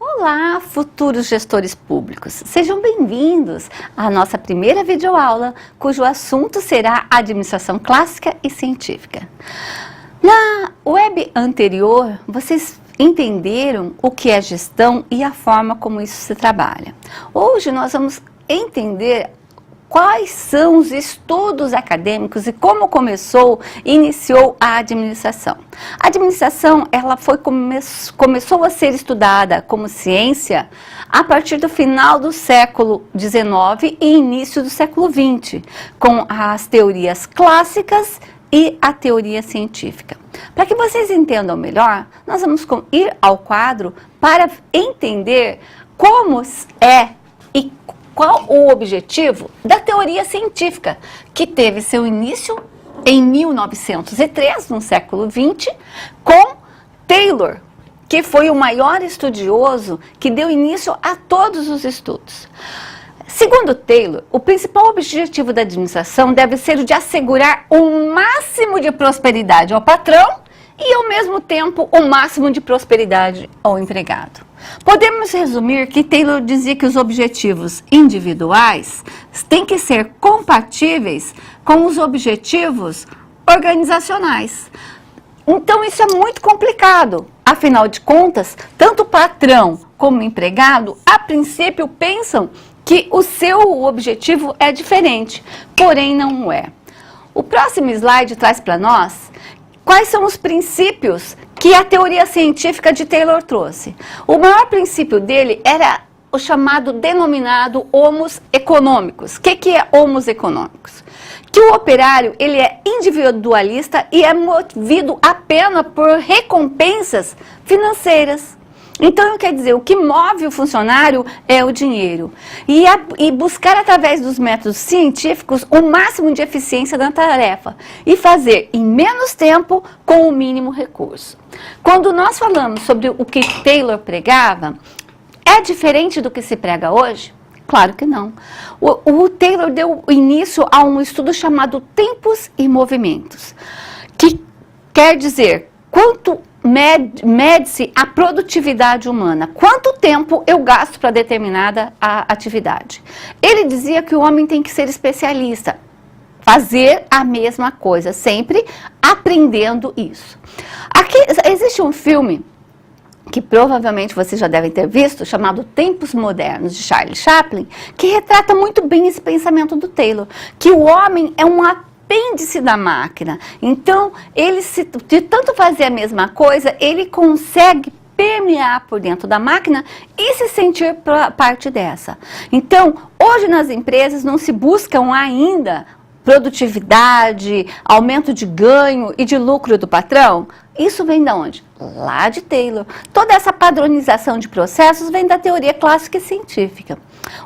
Olá, futuros gestores públicos! Sejam bem-vindos à nossa primeira videoaula, cujo assunto será administração clássica e científica. Na web anterior, vocês entenderam o que é gestão e a forma como isso se trabalha. Hoje nós vamos entender quais são os estudos acadêmicos e como iniciou a administração. A administração começou a ser estudada como ciência a partir do final do século XIX e início do século XX, com as teorias clássicas e a teoria científica. Para que vocês entendam melhor, nós vamos ir ao quadro para entender como é e qual o objetivo da teoria científica, que teve seu início em 1903, no século XX, com Taylor, que foi o maior estudioso que deu início a todos os estudos. Segundo Taylor, o principal objetivo da administração deve ser o de assegurar o máximo de prosperidade ao patrão e, ao mesmo tempo, o máximo de prosperidade ao empregado. Podemos resumir que Taylor dizia que os objetivos individuais têm que ser compatíveis com os objetivos organizacionais. Então, isso é muito complicado. Afinal de contas, tanto o patrão como o empregado, a princípio, pensam que o seu objetivo é diferente, porém não é. O próximo slide traz para nós quais são os princípios que a teoria científica de Taylor trouxe. O maior princípio dele era o chamado denominado homos econômicos. O que é homos econômicos? Que o operário ele é individualista e é movido apenas por recompensas financeiras. Então, quer dizer, o que move o funcionário é o dinheiro. E buscar, através dos métodos científicos, o máximo de eficiência da tarefa. E fazer em menos tempo, com o mínimo recurso. Quando nós falamos sobre o que Taylor pregava, é diferente do que se prega hoje? Claro que não. O Taylor deu início a um estudo chamado Tempos e Movimentos, que quer dizer quanto mede-se a produtividade humana. Quanto tempo eu gasto para determinada atividade? Ele dizia que o homem tem que ser especialista, fazer a mesma coisa, sempre aprendendo isso. Aqui existe um filme que provavelmente vocês já devem ter visto, chamado Tempos Modernos, de Charlie Chaplin, que retrata muito bem esse pensamento do Taylor, que o homem é um apêndice da máquina. Então, ele de tanto fazer a mesma coisa, ele consegue permear por dentro da máquina e se sentir parte dessa. Então, hoje nas empresas não se buscam ainda produtividade, aumento de ganho e de lucro do patrão. Isso vem de onde? Lá de Taylor. Toda essa padronização de processos vem da teoria clássica e científica.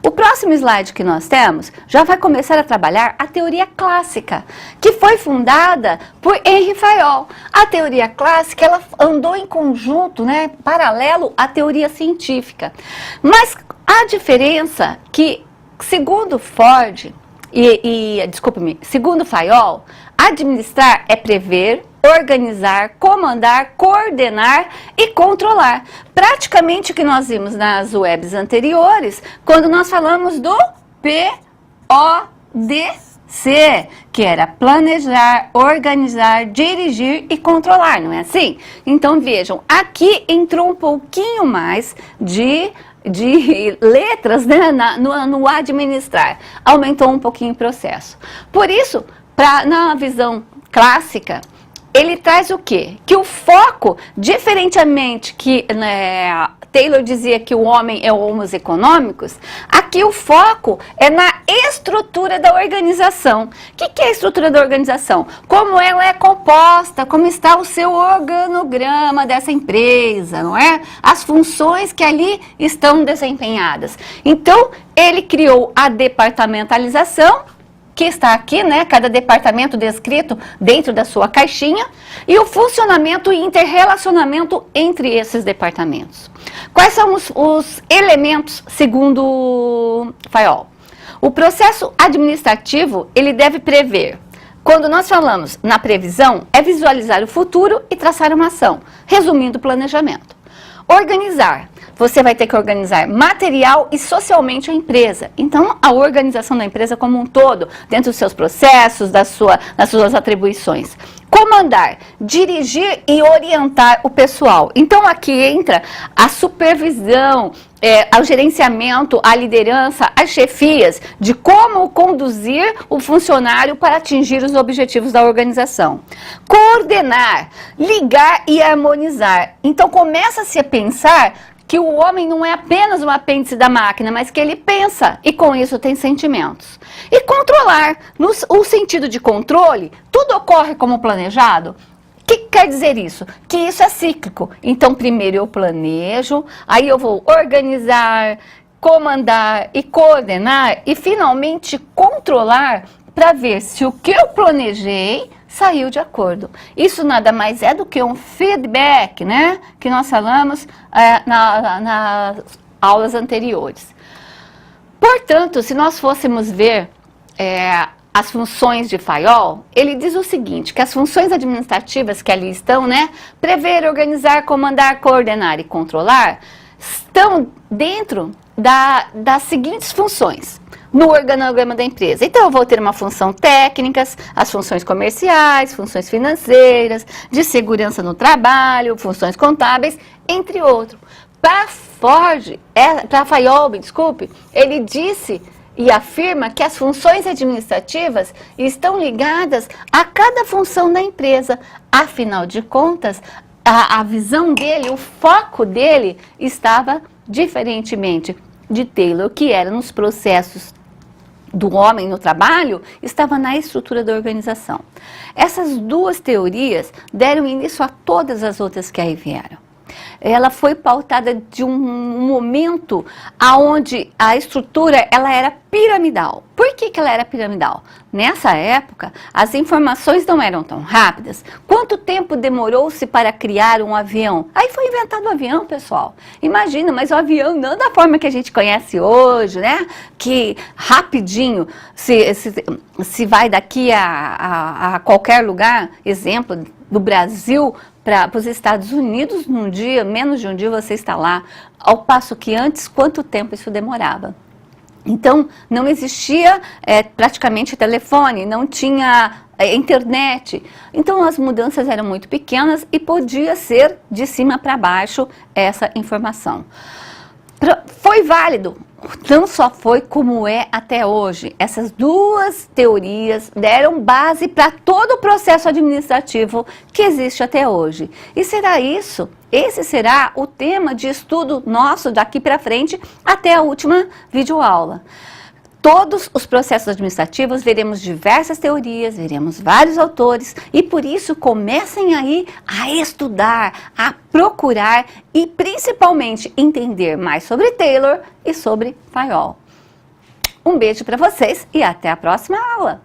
O próximo slide que nós temos já vai começar a trabalhar a teoria clássica, que foi fundada por Henri Fayol. A teoria clássica, ela andou em conjunto, paralelo à teoria científica. Mas a diferença que, segundo Ford, segundo Fayol, administrar é prever, organizar, comandar, coordenar e controlar. Praticamente o que nós vimos nas webs anteriores, quando nós falamos do PODC, que era planejar, organizar, dirigir e controlar, não é assim? Então vejam, aqui entrou um pouquinho mais de letras no administrar, aumentou um pouquinho o processo. Por isso, na visão clássica, ele traz o quê? Que o foco, diferentemente que Taylor dizia que o homem é o homos econômicos, aqui o foco é na estrutura da organização. O que é a estrutura da organização? Como ela é composta, como está o seu organograma dessa empresa, não é? As funções que ali estão desempenhadas. Então, ele criou a departamentalização, que está aqui, cada departamento descrito dentro da sua caixinha, e o funcionamento e interrelacionamento entre esses departamentos. Quais são os elementos, segundo Fayol? O processo administrativo, ele deve prever. Quando nós falamos na previsão, é visualizar o futuro e traçar uma ação, resumindo o planejamento. Organizar. Você vai ter que organizar material e socialmente a empresa. Então, a organização da empresa como um todo, dentro dos seus processos, das suas atribuições. Comandar, dirigir e orientar o pessoal. Então, aqui entra a supervisão, o gerenciamento, a liderança, as chefias de como conduzir o funcionário para atingir os objetivos da organização. Coordenar, ligar e harmonizar. Então, começa-se a pensar que o homem não é apenas um apêndice da máquina, mas que ele pensa e com isso tem sentimentos. E controlar, no sentido de controle, tudo ocorre como planejado. O que quer dizer isso? Que isso é cíclico. Então, primeiro eu planejo, aí eu vou organizar, comandar e coordenar e finalmente controlar para ver se o que eu planejei saiu de acordo. Isso nada mais é do que um feedback, né? Que nós falamos nas aulas anteriores. Portanto, se nós fôssemos ver as funções de Fayol, ele diz o seguinte, que as funções administrativas que ali estão, né? Prever, organizar, comandar, coordenar e controlar, estão dentro das seguintes funções no organograma da empresa. Então, eu vou ter uma função técnicas, as funções comerciais, funções financeiras, de segurança no trabalho, funções contábeis, entre outros. Para Fayol, desculpe, ele disse e afirma que as funções administrativas estão ligadas a cada função da empresa. Afinal de contas, a visão dele, o foco dele estava diferentemente de Taylor, que era nos processos do homem no trabalho, estava na estrutura da organização. Essas duas teorias deram início a todas as outras que aí vieram. Ela foi pautada de um momento onde a estrutura ela era piramidal. Por que ela era piramidal? Nessa época, as informações não eram tão rápidas. Quanto tempo demorou-se para criar um avião? Aí foi inventado o avião, pessoal. Imagina, mas o avião não da forma que a gente conhece hoje, né? Que rapidinho se vai daqui a qualquer lugar, exemplo, do Brasil para os Estados Unidos, num dia, menos de um dia você está lá, ao passo que antes, quanto tempo isso demorava? Então, não existia praticamente telefone, não tinha internet. Então, as mudanças eram muito pequenas e podia ser de cima para baixo essa informação. Foi válido, não só foi como é até hoje. Essas duas teorias deram base para todo o processo administrativo que existe até hoje. E será isso? Esse será o tema de estudo nosso daqui para frente até a última videoaula. Todos os processos administrativos, veremos diversas teorias, veremos vários autores e por isso comecem aí a estudar, a procurar e principalmente entender mais sobre Taylor e sobre Fayol. Um beijo para vocês e até a próxima aula!